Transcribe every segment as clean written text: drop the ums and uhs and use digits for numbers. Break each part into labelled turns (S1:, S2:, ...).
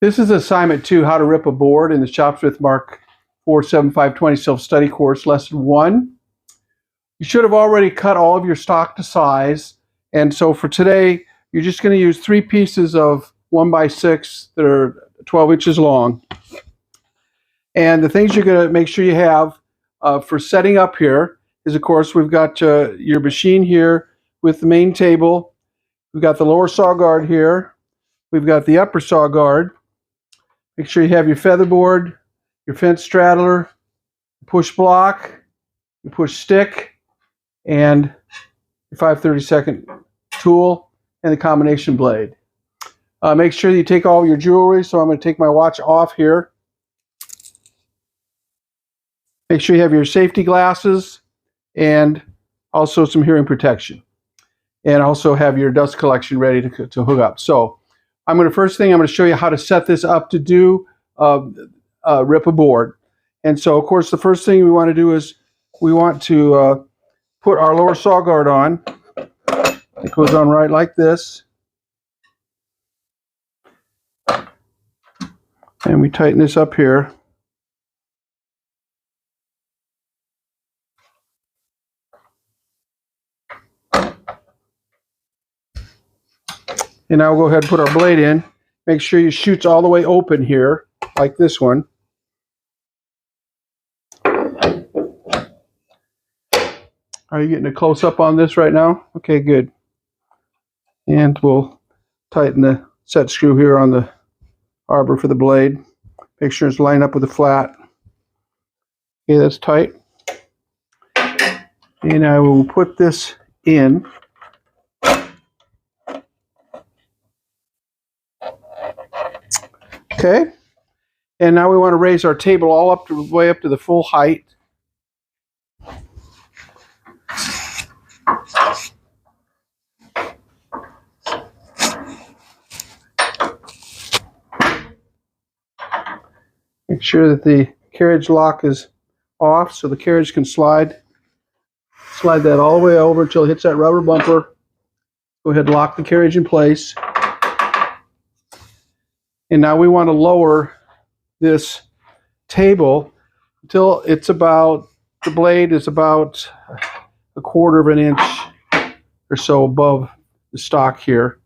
S1: This is assignment 2, how to rip a board in the Shops with Mark 47520 self-study course, lesson 1. You should have already cut all of your stock to size. And so for today, you're just going to use 3 pieces of 1x6 that are 12 inches long. And the things you're going to make sure you have for setting up here is, of course, we've got your machine here with the main table. We've got the lower saw guard here. We've got the upper saw guard. Make sure you have your feather board, your fence straddler, push block, your push stick, and your 5/32 tool, and the combination blade. Make sure you take all your jewelry, so I'm going to take my watch off here. Make sure you have your safety glasses and also some hearing protection. And also have your dust collection ready to hook up. So first thing I'm going to show you how to set this up to do rip a board. And so, of course, the first thing we want to do is we want to put our lower saw guard on. It goes on right like this. And we tighten this up here. And now we'll go ahead and put our blade in. Make sure your chute's all the way open here, like this one. Are you getting a close-up on this right now? Okay, good. And we'll tighten the set screw here on the arbor for the blade. Make sure it's lined up with the flat. Okay, that's tight. And I will put this in. Okay, and now we want to raise our table all up to way up to the full height. Make sure that the carriage lock is off so the carriage can slide. Slide that all the way over until it hits that rubber bumper. Go ahead and lock the carriage in place. And now we want to lower this table until it's about, the blade is about 1/4 of an inch or so above the stock here.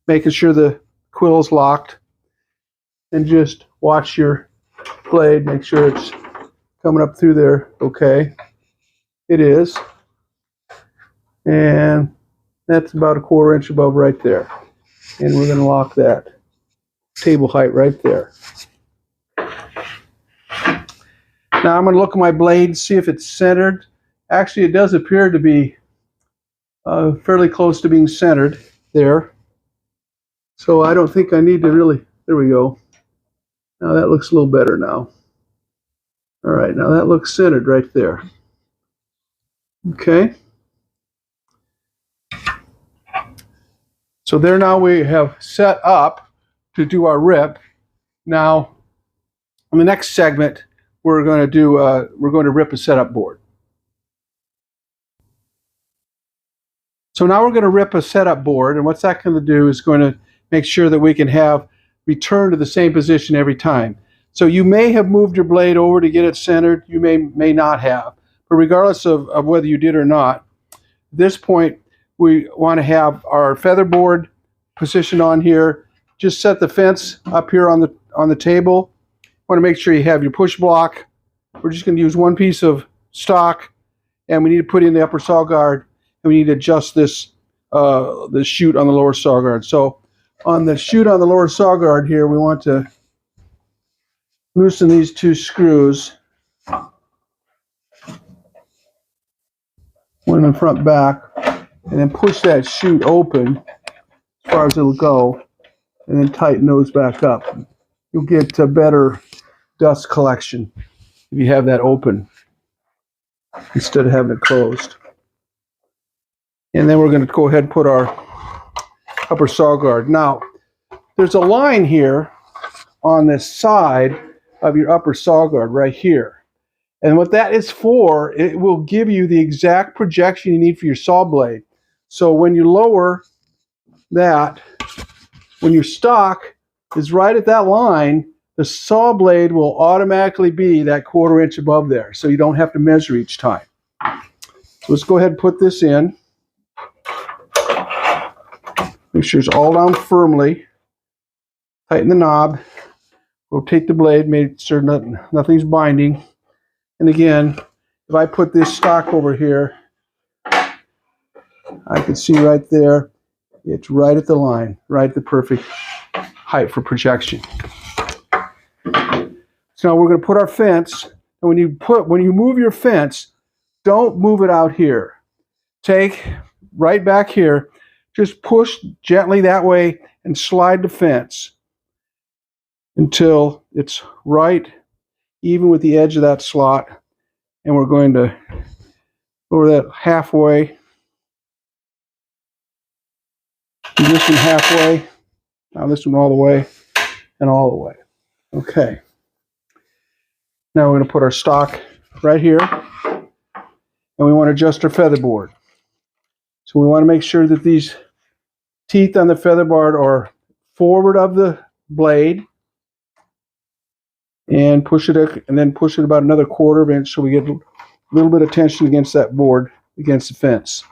S1: Making sure the quill is locked. And just watch your blade, make sure it's coming up through there okay. It is. And that's about 1/4 inch above right there. And we're going to lock that table height right there. Now I'm going to look at my blade, see if it's centered. Actually, it does appear to be fairly close to being centered there. So I don't think I need to really, there we go. Now that looks a little better now. All right, now that looks centered right there. Okay. So there, now we have set up to do our rip. Now, in the next segment, we're going to rip a setup board. So now we're going to rip a setup board, and what's that going to do is going to make sure that we can have return to the same position every time. So you may have moved your blade over to get it centered, you may not have, but regardless of whether you did or not, at this point we want to have our feather board positioned on here. Just set the fence up here on the table. Want to make sure you have your push block. We're just going to use 1 piece of stock, and we need to put in the upper saw guard, and we need to adjust this the chute on the lower saw guard. So on the chute on the lower saw guard here, we want to loosen these 2 screws, one in front back, and then push that chute open as far as it'll go. And then tighten those back up. You'll get a better dust collection if you have that open instead of having it closed. And then we're going to go ahead and put our upper saw guard. Now, there's a line here on this side of your upper saw guard right here. And what that is for, it will give you the exact projection you need for your saw blade. So when you lower that, when your stock is right at that line, the saw blade will automatically be that 1/4 inch above there, so you don't have to measure each time. So let's go ahead and put this in. Make sure it's all down firmly. Tighten the knob. Rotate the blade, make sure nothing's binding. And again, if I put this stock over here, I can see right there, it's right at the line, right at the perfect height for projection. So now we're going to put our fence, and when you move your fence, don't move it out here. Take right back here, just push gently that way and slide the fence until it's right even with the edge of that slot. And we're going to over that halfway, and this one halfway, now this one all the way, and all the way. Okay. Now we're going to put our stock right here, and we want to adjust our feather board. So we want to make sure that these teeth on the feather board are forward of the blade, and push it, and then push it about another 1/4 inch so we get a little bit of tension against that board, against the fence.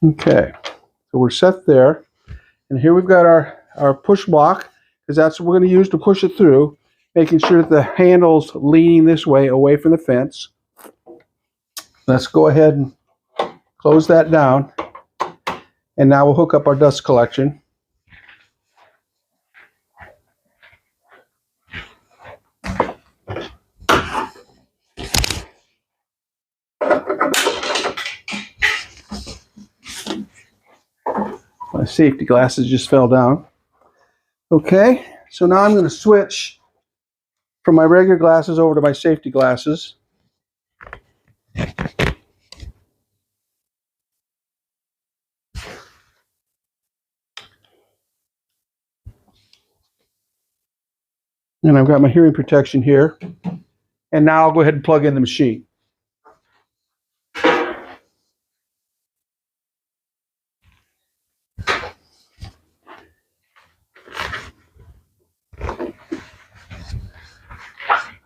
S1: Okay, so we're set there, and here we've got our push block, because that's what we're going to use to push it through, making sure that the handle's leaning this way away from the fence. Let's go ahead and close that down, and now we'll hook up our dust collection. My safety glasses just fell down. Okay, so now I'm going to switch from my regular glasses over to my safety glasses. And I've got my hearing protection here. And now I'll go ahead and plug in the machine.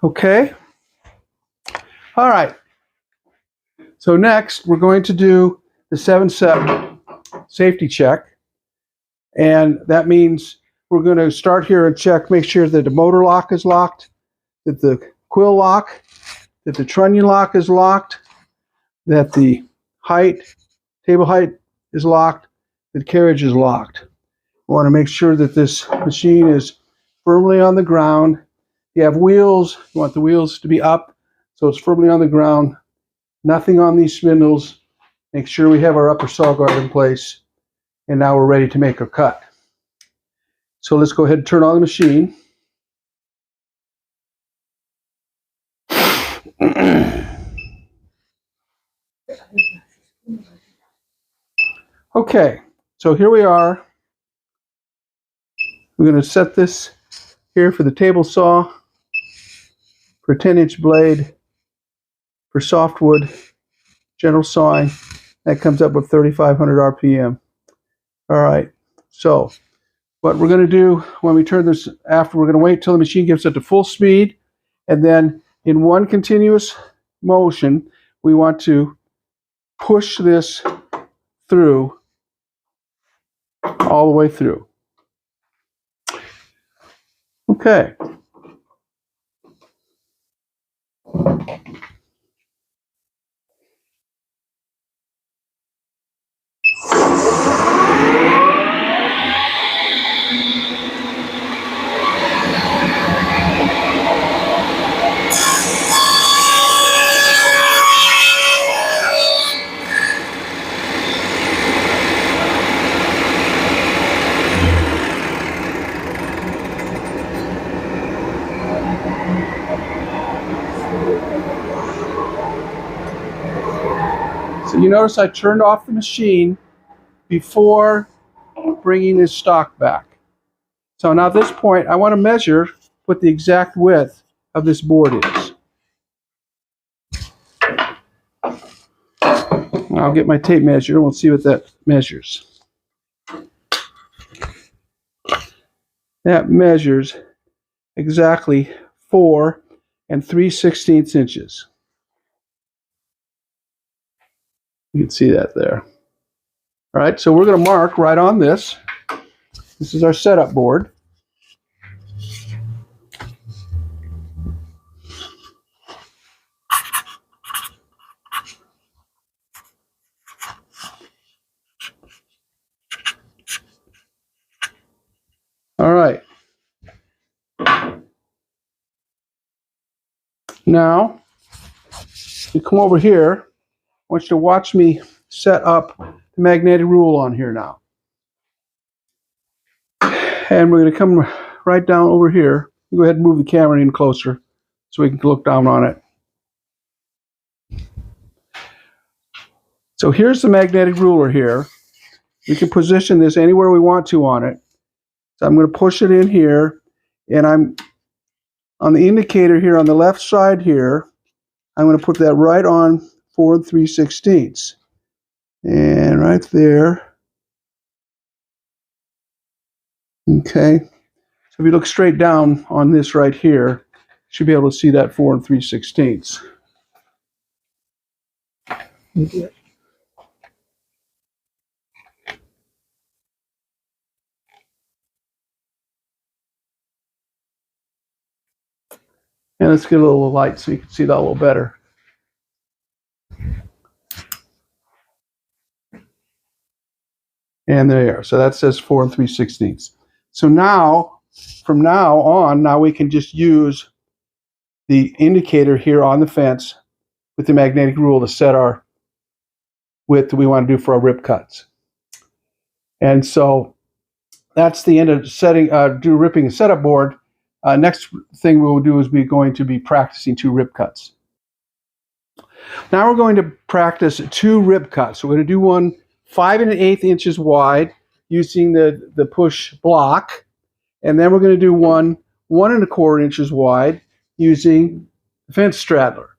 S1: Okay. All right. So next, we're going to do the 7-step safety check. And that means we're going to start here and check, make sure that the motor lock is locked, that the quill lock, that the trunnion lock is locked, that the table height is locked, that the carriage is locked. We want to make sure that this machine is firmly on the ground. You have wheels, you want the wheels to be up so it's firmly on the ground. Nothing on these spindles. Make sure we have our upper saw guard in place. And now we're ready to make our cut. So let's go ahead and turn on the machine. Okay, so here we are. We're going to set this here for the table saw, for a 10-inch blade, for softwood, general sawing. That comes up with 3,500 RPM. All right, so what we're going to do when we turn this after, we're going to wait till the machine gets up to full speed, and then in one continuous motion, we want to push this through, all the way through. Okay. So you notice I turned off the machine before bringing this stock back. So now at this point, I want to measure what the exact width of this board is. I'll get my tape measure and we'll see what that measures. That measures exactly 4 3/16 inches. You can see that there. All right, so we're going to mark right on this. This is our setup board. All right. Now, you come over here. I want you to watch me set up the magnetic rule on here now. And we're going to come right down over here. You go ahead and move the camera in closer so we can look down on it. So here's the magnetic ruler here. We can position this anywhere we want to on it. So I'm going to push it in here, and I'm on the indicator here on the left side here. I'm going to put that right on 4 3/16. And right there. Okay. So if you look straight down on this right here, you should be able to see that 4 3/16. And let's get a little light so you can see that a little better. And there you are. So that says 4 3/16. So now, from now on, now we can just use the indicator here on the fence with the magnetic rule to set our width that we want to do for our rip cuts. And so that's the end of setting, ripping a setup board. Next thing we will do is we're going to be practicing 2 rip cuts. Now we're going to practice 2 rip cuts. So we're going to do one 5 1/8 inches wide using the push block, and then we're going to do one 1 1/4 inches wide using the fence straddler.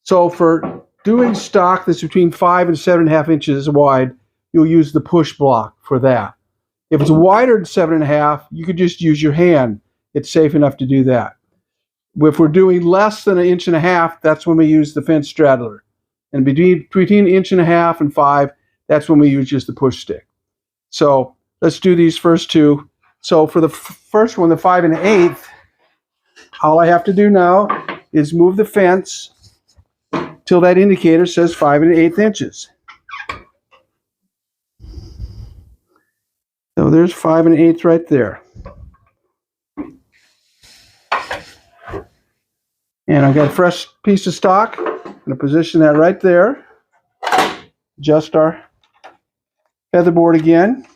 S1: So for doing stock that's between 5 and 7.5 inches wide, you'll use the push block for that. If it's wider than 7.5, you could just use your hand. It's safe enough to do that. If we're doing less than 1.5 inches, that's when we use the fence straddler. And between 1.5 inches and 5, that's when we use just the push stick. So let's do these first 2. So for the first one, the 5 1/8, all I have to do now is move the fence till that indicator says 5 1/8 inches. So there's 5 1/8 right there. And I've got a fresh piece of stock. I'm going to position that right there. Adjust our featherboard again.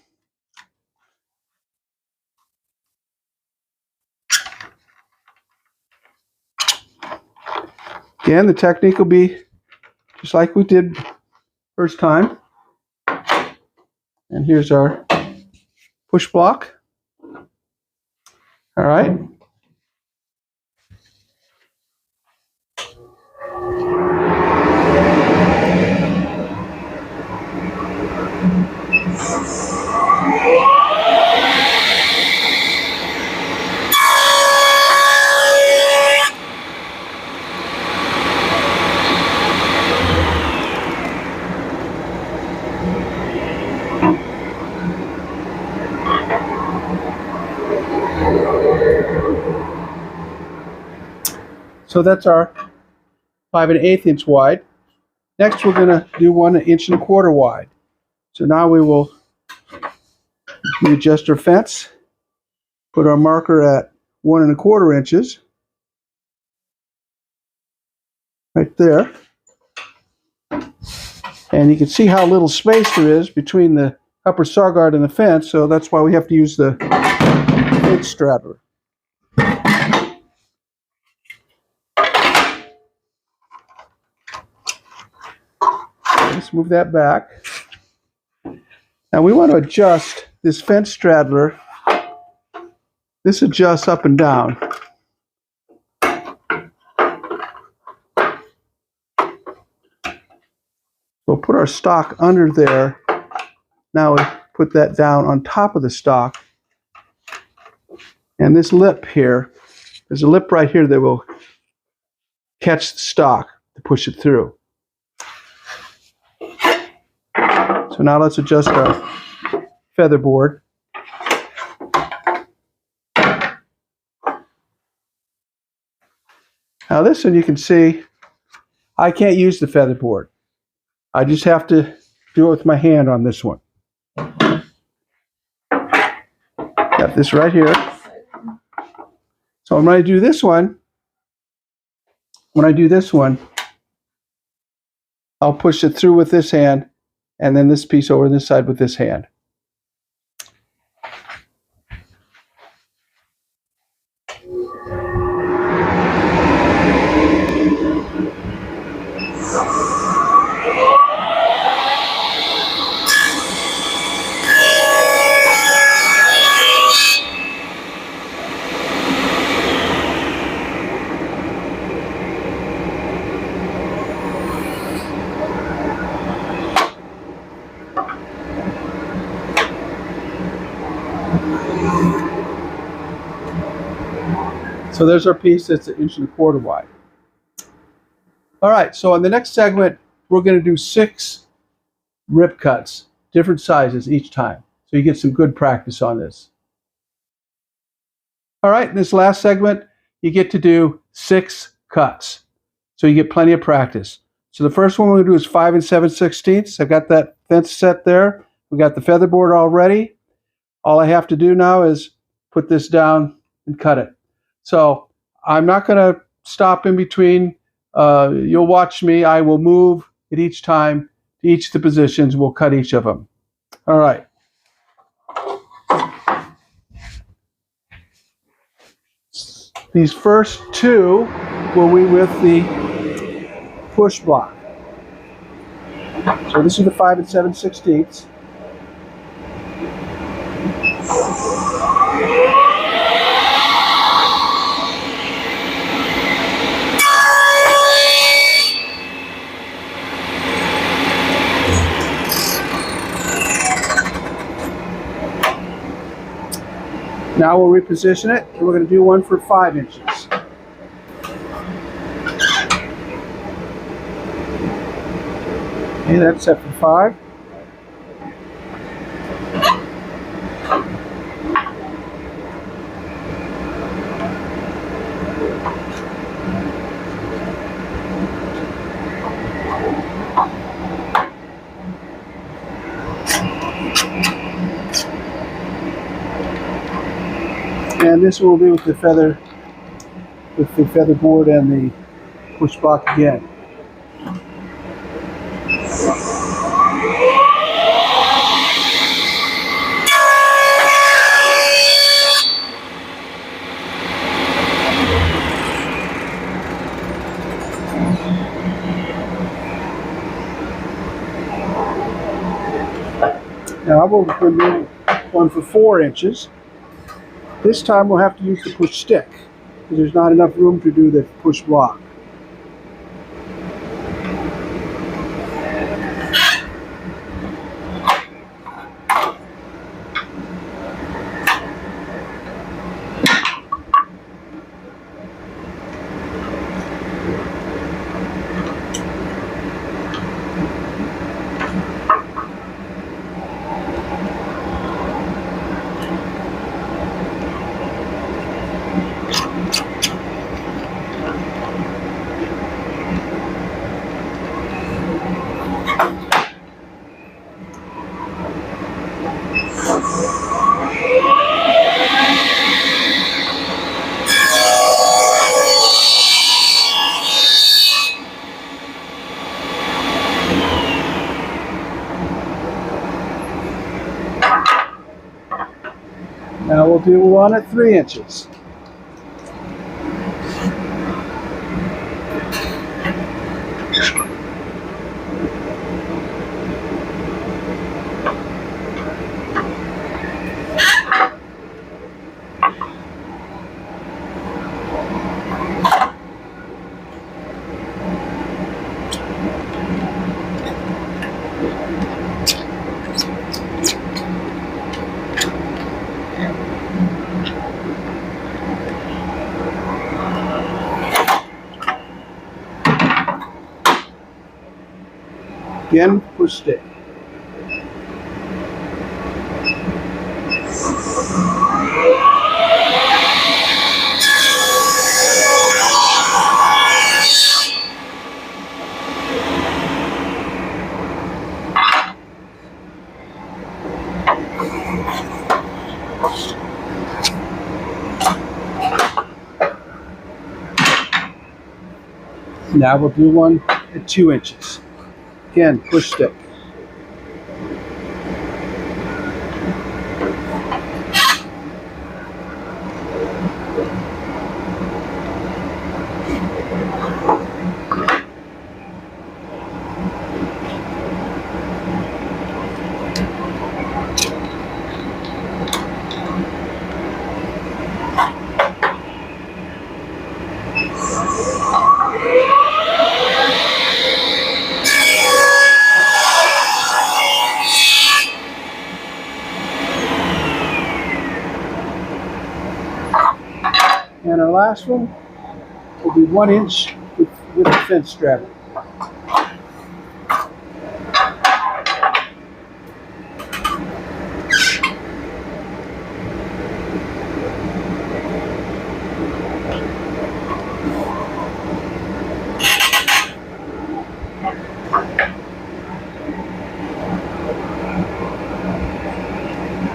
S1: Again, the technique will be just like we did first time. And here's our push block. All right. So that's our 5 1/8 inch wide. Next, we're going to do 1 1/4 inches wide. So now we adjust our fence, put our marker at 1 1/4 inches, right there. And you can see how little space there is between the upper saw guard and the fence, so that's why we have to use the fence straddler. Let's move that back. Now we want to adjust this fence straddler. This adjusts up and down. So So we'll put our stock under there. Now we put that down on top of the stock. And this lip here, there's a lip right here that will catch the stock to push it through. So now let's adjust our feather board. Now this one you can see, I can't use the feather board. I just have to do it with my hand on this one. Got this right here. So when I do this one, I'll push it through with this hand, and then this piece over this side with this hand. So there's our piece that's 1.25 inches wide. All right, so in the next segment, we're going to do 6 rip cuts, different sizes each time. So you get some good practice on this. All right, in this last segment, you get to do 6 cuts. So you get plenty of practice. So the first one we're going to do is 5 7/16. I've got that fence set there. We got the feather board already. All I have to do now is put this down and cut it. So I'm not going to stop in between. You'll watch me. I will move at each time to each of the positions. We'll cut each of them. All right. These first 2 will be with the push block. So this is the 5 7/16. Now we'll reposition it, and we're going to do one for 5 inches. Okay, that's set for 5. And this will be with the feather board and the push block again. Now we'll do one for 4 inches. This time we'll have to use the push stick because there's not enough room to do the push block. Now we'll do one at 3 inches. Again, push stick. Now we'll do one at 2 inches. Again, push stick. And our last one will be 1 inch with the fence straddler.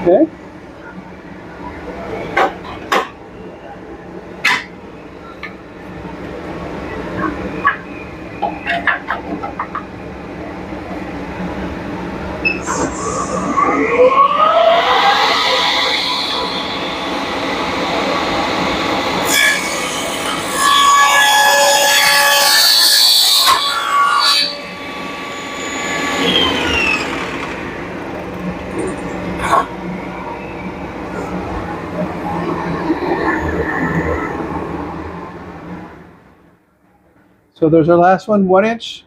S1: Okay. So there's our last one, 1 inch.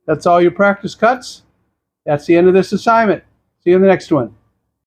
S1: That's all your practice cuts. That's the end of this assignment. See you in the next one.